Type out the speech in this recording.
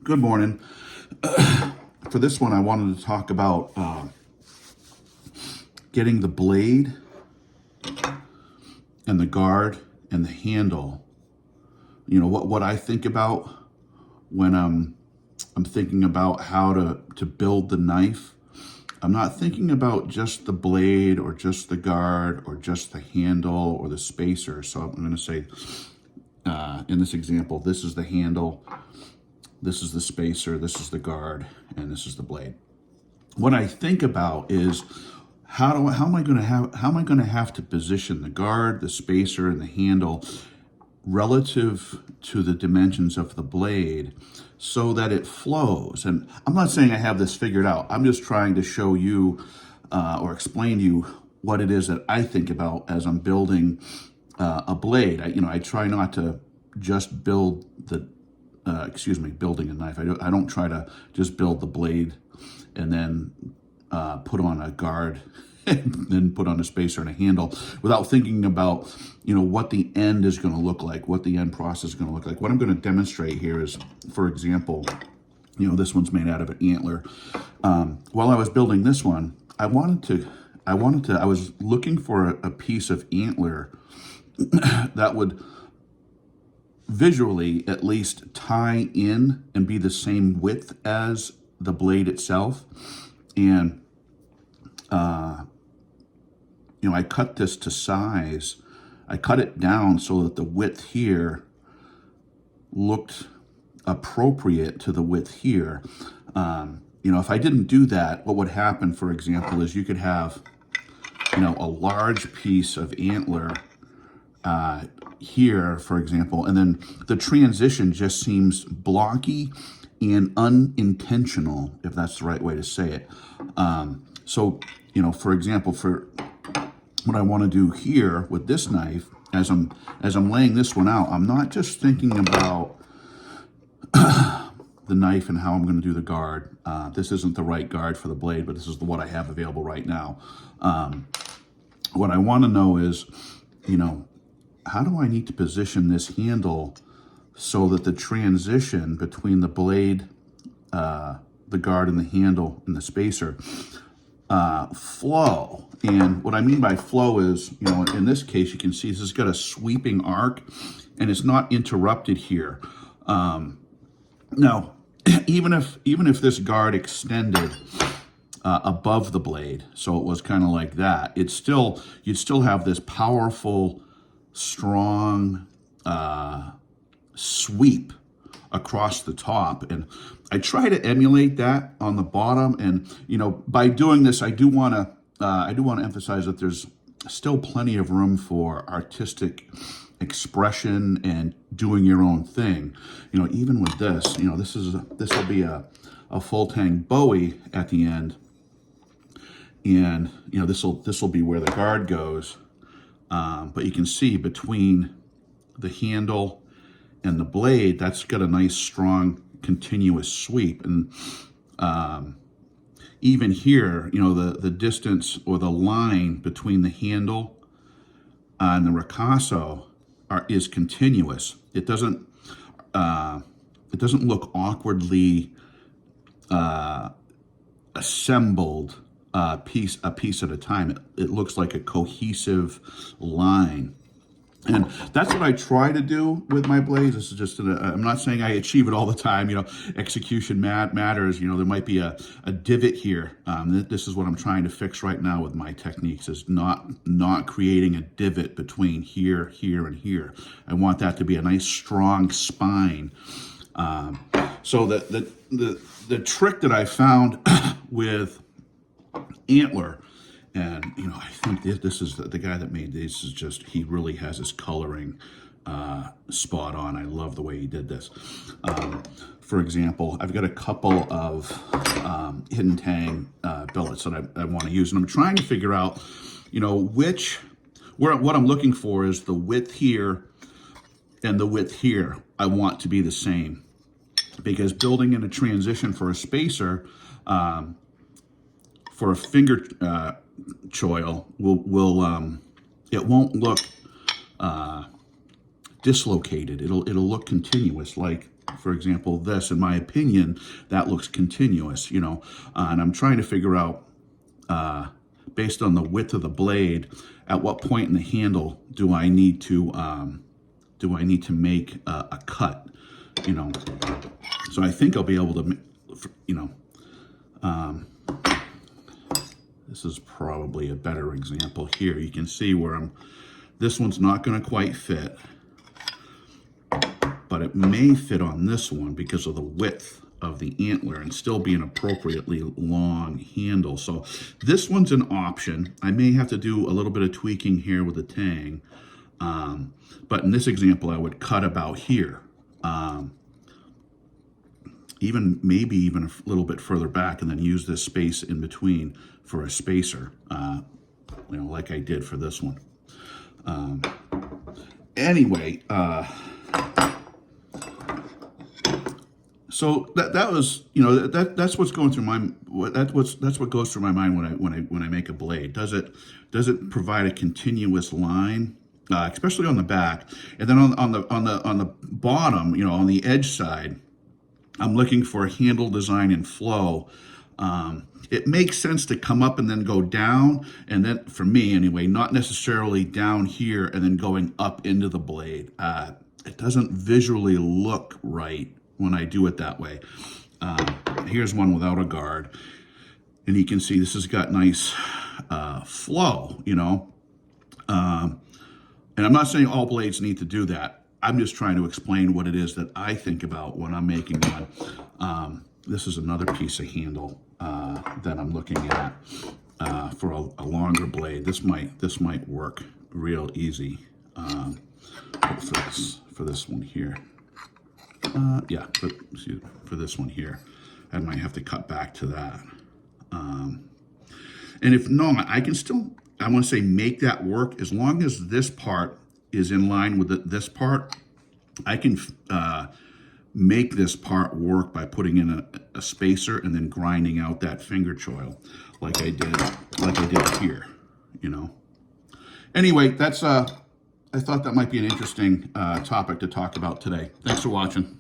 Good morning. For this one, I wanted to talk about getting the blade and the guard and the handle. You know, what I think about when I'm thinking about how to build the knife. I'm not thinking about just the blade or just the guard or just the handle or the spacer. So I'm going to say, in this example, this is the handle, this is the spacer, this is the guard, and this is the blade. What I think about is how am I going to have to position the guard, the spacer, and the handle relative to the dimensions of the blade so that it flows. And I'm not saying I have this figured out. I'm just trying to show you or explain to you what it is that I think about as I'm building a blade. I try not to just build building a knife. I don't try to just build the blade and then put on a guard and then put on a spacer and a handle without thinking about, what the end is going to look like, what the end process is going to look like. What I'm going to demonstrate here is, for example, this one's made out of an antler. While I was building this one, I was looking for a piece of antler that would visually at least tie in and be the same width as the blade itself. And I cut this to size. I cut it down so that the width here looked appropriate to the width here. If I didn't do that, what would happen, for example, is you could have, a large piece of antler here, for example, and then the transition just seems blocky and unintentional, if that's the right way to say it. For example, for what I want to do here with this knife, as I'm laying this one out, I'm not just thinking about the knife and how I'm going to do the guard. This isn't the right guard for the blade, but this is what I have available right now. What I want to know is, how do I need to position this handle so that the transition between the blade, the guard, and the handle and the spacer flow. And what I mean by flow is, in this case, you can see this has got a sweeping arc and it's not interrupted here. Now, even if this guard extended above the blade, so it was kind of like that, you'd still have this powerful, strong sweep across the top. And I try to emulate that on the bottom. And by doing this, I do want to emphasize that there's still plenty of room for artistic expression and doing your own thing. Even with this, this will be a full tang Bowie at the end, and this will be where the guard goes. But you can see between the handle and the blade, that's got a nice, strong, continuous sweep. And even here, the distance or the line between the handle and the ricasso is continuous. It doesn't look awkwardly assembled piece at a time. It looks like a cohesive line. And that's what I try to do with my blades. This is just, I'm not saying I achieve it all the time. Execution matters. There might be a divot here. This is what I'm trying to fix right now with my techniques, is not creating a divot between here, here, and here. I want that to be a nice, strong spine. So the trick that I found with antler, and I think this is the guy that made these is just, he really has his coloring spot on. I love the way he did this. For example, I've got a couple of Hidden Tang billets that I want to use, and I'm trying to figure out, what I'm looking for is the width here and the width here. I want to be the same, because building in a transition for a spacer, for a finger choil it won't look dislocated. It'll look continuous, like for example, this, in my opinion, that looks continuous, you know, and I'm trying to figure out, based on the width of the blade, at what point in the handle do I need to make a cut, you know. So I think I'll be able to, you know, this is probably a better example here. You can see where this one's not going to quite fit, but it may fit on this one because of the width of the antler and still be an appropriately long handle. So this one's an option. I may have to do a little bit of tweaking here with the tang, but in this example, I would cut about here, maybe even a little bit further back, and then use this space in between for a spacer, you know, like I did for this one. Anyway, so that was, you know, that's what's going through that's what goes through my mind when I make a blade. Does it provide a continuous line, especially on the back, and then on the bottom, you know, on the edge side, I'm looking for handle design and flow. It makes sense to come up and then go down, and then, for me anyway, not necessarily down here and then going up into the blade. It doesn't visually look right when I do it that way. Here's one without a guard, and you can see this has got nice flow, you know. And I'm not saying all blades need to do that. I'm just trying to explain what it is that I think about when I'm making one. This is another piece of handle that I'm looking at for a longer blade. This might work real easy for this one here. Yeah, for this one here, I might have to cut back to that. And if not, I can still, I want to say, make that work as long as this part is in line with this part. I can make this part work by putting in a spacer and then grinding out that finger choil like I did here, you know. Anyway, that's I thought that might be an interesting topic to talk about today. Thanks for watching.